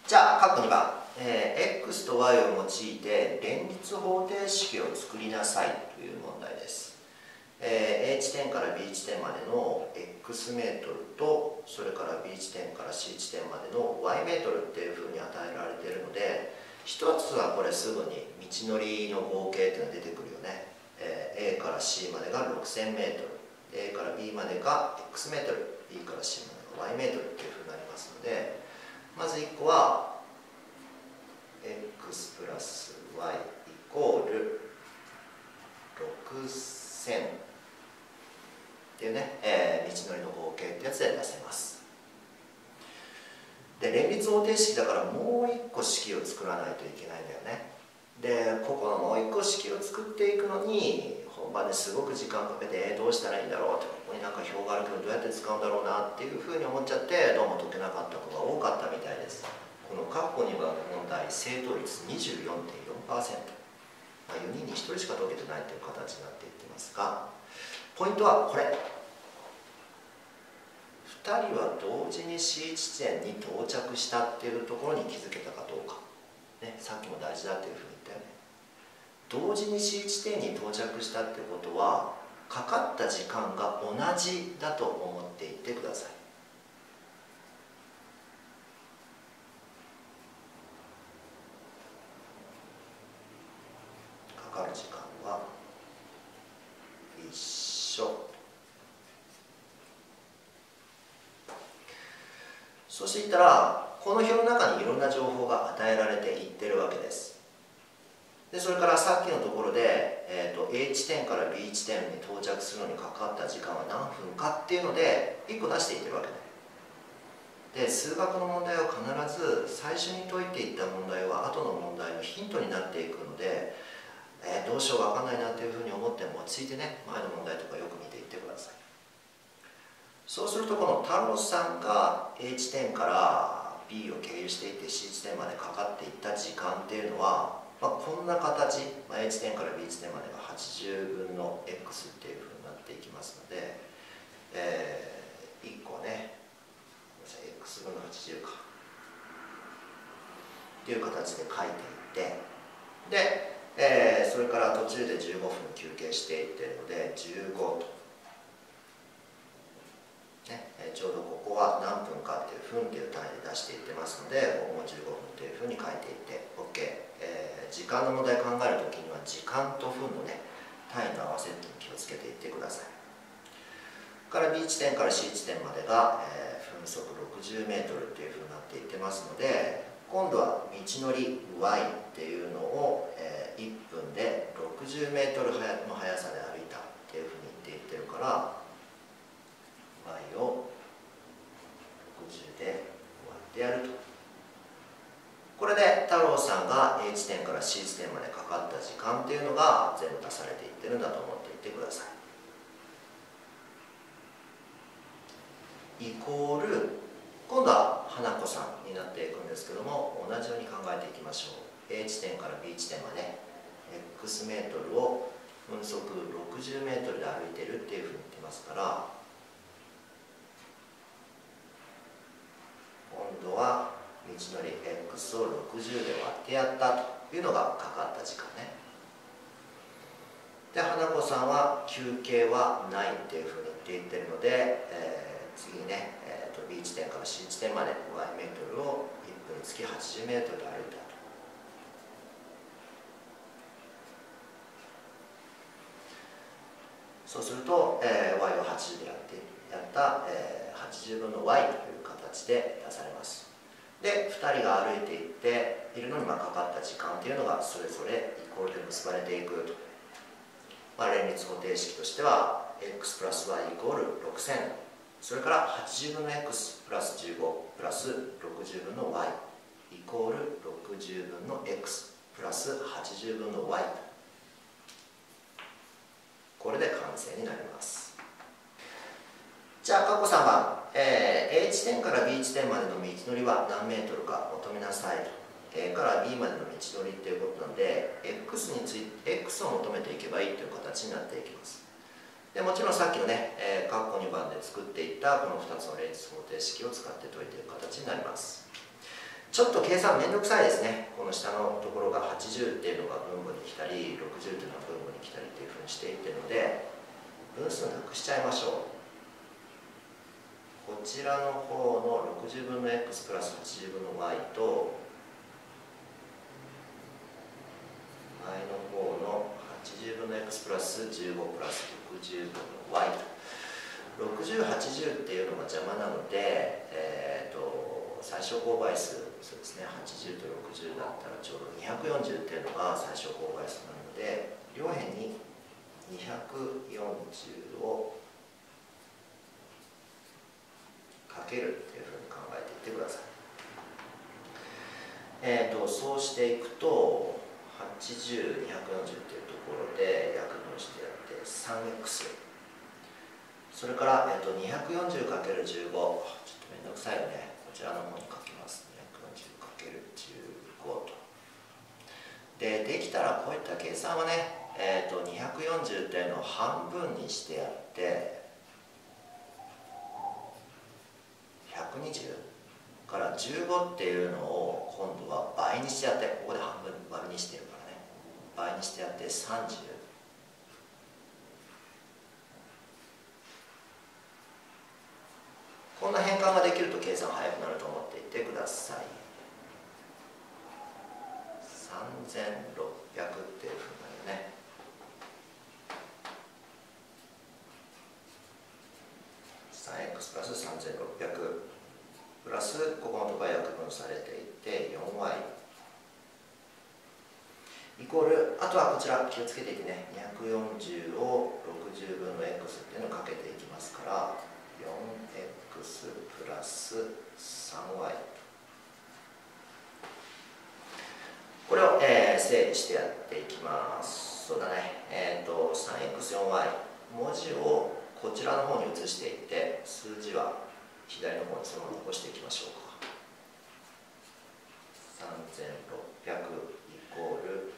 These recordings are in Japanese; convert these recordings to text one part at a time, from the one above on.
じゃあ、括弧2番、x と y を用いて連立方程式を作りなさいという問題です。A 地点から B 地点までの x メートルと、それから B 地点から C 地点までの y メートルっていうふうに与えられているので、一つはこれすぐに道のりの合計っていうのが出てくるよね。A から C までが 6000 メートル、A から B までが x メートル、B から C までが y メートルっていうふうになりますので、まず1個は x プラス y イコール6000っていうね、道のりの合計ってやつで出せます。で、連立方程式だからもう1個式を作らないといけないんだよね。で、ここのもう1個式を作っていくのに本番ですごく時間かけてどうしたらいいんだろうって、ここになんか表があるけどどうやって使うんだろうなっていうふうに思っちゃってどうも解けなかった子が多かったみたいです。この括弧2番の問題、正答率 24.4%、4人に1人しか解けてないという形になっていってますが、ポイントはこれ、2人は同時に C 地点に到着したっていうところに気づけたかどうか、ね、さっきも大事だっていうふうに言ったよね。同時に C 地点に到着したってことはかかった時間が同じだと思っていってください。かかる時間は一緒。そしていったらこの表の中にいろんな情報が与えられていってるわけです。でそれからさっきのところで、A 地点から B 地点に到着するのにかかった時間は何分かっていうので1個出していってるわけで、数学の問題は必ず最初に解いていった問題は後の問題のヒントになっていくので、どうしよう分かんないなっていうふうに思っても落ち着いてね、前の問題とかよく見ていってください。そうするとこの太郎さんが A 地点から B を経由していって C 地点までかかっていった時間っていうのは、こんな形、A 地点から B 地点までが80分の x っていうふうになっていきますので、1個ね、x 分の80かっていう形で書いていって、で、それから途中で15分休憩していってるので15と、ね、ちょうどここは何分かっていう分っていう単位で出していってますので、ここも15分というふうに書いていって OK。時間の問題考えるときには時間と分のね単位の合わせに気をつけていってください。から B 地点から C 地点までが、分速 60m というふうになっていってますので、今度は道のり y っていうのを、1分で 60m の速さで歩いたっていうふうに言っていってるから、 y を60で割ってやると。これで太郎さんが A 地点から C 地点までかかった時間っていうのが全部足されていってるんだと思っていってください。イコール、今度は花子さんになっていくんですけども、同じように考えていきましょう。 A 地点から B 地点まで x メートルを分速 60m で歩いてるっていうふうに言ってますから、今度は道のり x を60で割ってやったというのがかかった時間ね。で、花子さんは休憩はないっていうふうに言っていってるので、次にね、B 地点から C 地点まで y メートルを1分につき 80m で歩いたと。そうすると、y を80でやった、80分の y という形で出されます。で、2人が歩いていっているのにかかった時間というのがそれぞれイコールで結ばれていくと。連立方程式としては x プラス y イコール6000、それから80分の x プラス15プラス60分の y イコール60分の x プラス80分の y、 これで完成になります。じゃあ括弧3番、A 地点から B 地点までの道のりは何メートルか求めなさいと。 A から B までの道のりっていうことなので x を求めていけばいいという形になっていきます。でもちろんさっきのね、括弧2番で作っていったこの2つの連立方程式を使って解いていく形になります。ちょっと計算めんどくさいですね。この下のところが80っていうのが分母に来たり60っていうのが分母に来たりっていうふうにしていってるので、分数なくしちゃいましょう。こちらの方の60分の x プラス80分の y と前の方の80分の x プラス15プラス60分の y と60、80っていうのが邪魔なので、最小公倍数、そうですね、80と60だったらちょうど240っていうのが最小公倍数なので、両辺に240をかけるっていうふうに考えていってください。そうしていくと80、240っていうところで約分してやって 3x、 それから、240×15、 ちょっとめんどくさいよね。こちらの方に書きます。 240×15 と。できたらこういった計算はね、240っていうのを半分にしてやって120から15っていうのを今度は倍にしてやって、ここで半分割りにしてるからね、倍にしてやって30、こんな変換ができると計算早くなると思っていてください。3600っていうふうになるね。3x プラス3600プラスここのところが約分されていて 4y イコール、あとはこちら気をつけていてね、240を60分の x っていうのをかけていきますから 4x プラス 3y、 これを、整理してやっていきます。そうだね、3x4y、 文字をこちらの方に移していって、数字は左の方にそのまま残していきましょうか。3600イコール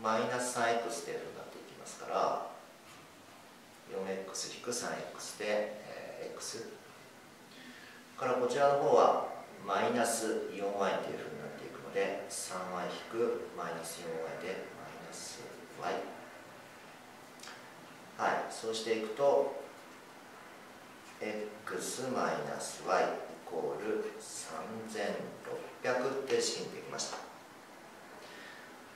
マイナス 3x っていうふうになっていきますから、 4x 引く 3x で、x からこちらの方はマイナス 4y っていうふうになっていくので、 3y 引くマイナス 4y でマイナス y、 はい、そうしていくと x マイナス y イコール3600って式にできました。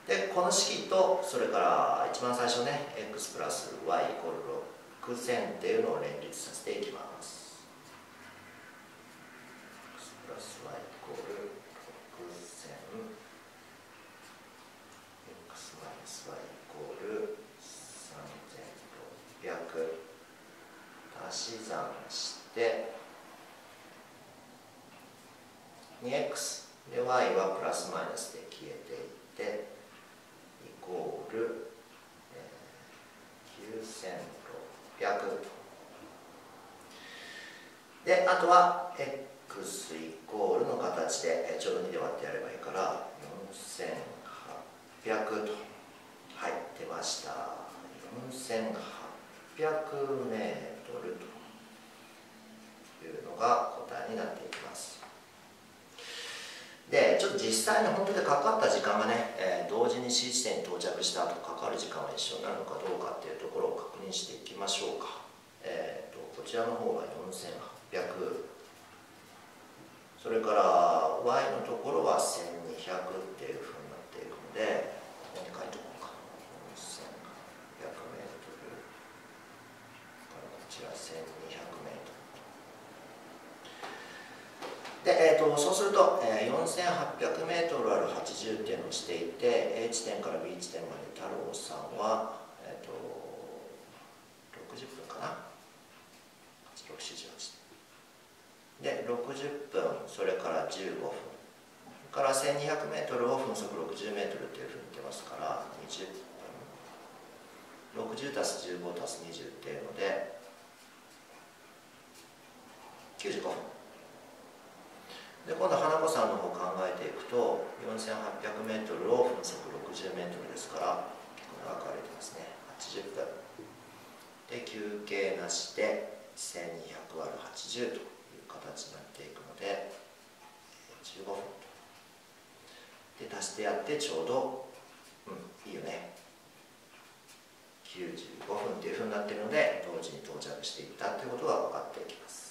でこの式と、それから一番最初ね x プラス y イコール6000っていうのを連立させていきます。 x プラス y イコール6000 x マイナス y イコール3600、足し算して2x で y はプラスマイナスで消えていってイコール、9600で、あとは x イコールの形でちょうど2で割ってやればいいから4800と、はい、出ました。4800メートルというのが答えになっていきます。でちょっと実際に本当にかかった時間がね、同時に C 地点に到着した後かかる時間は一緒になるのかどうかっていうところを確認していきましょうか。こちらの方が4800、それから y のところは1200っていうふうになっていくので、ここに書いておこうか。4800メートルからこちら1200メートルで、そうすると、4800メートルある80っていうのをしていて、 A 地点から B 地点まで太郎さんは、60分かな、8678で60分、それから15分から 1200 メートルを分速60メートルっていうふうに言ってますから20分、60たす15たす20っていうので95分で、今度花子さんの方考えていくと 4800 メートルを分速60メートルですから結構長く歩いてますね。80分で休憩なしで1200割る80という形になっていくので15分と足してやってちょうど、いいよね、95分っていうふうになっているので同時に到着していったということが分かってきます。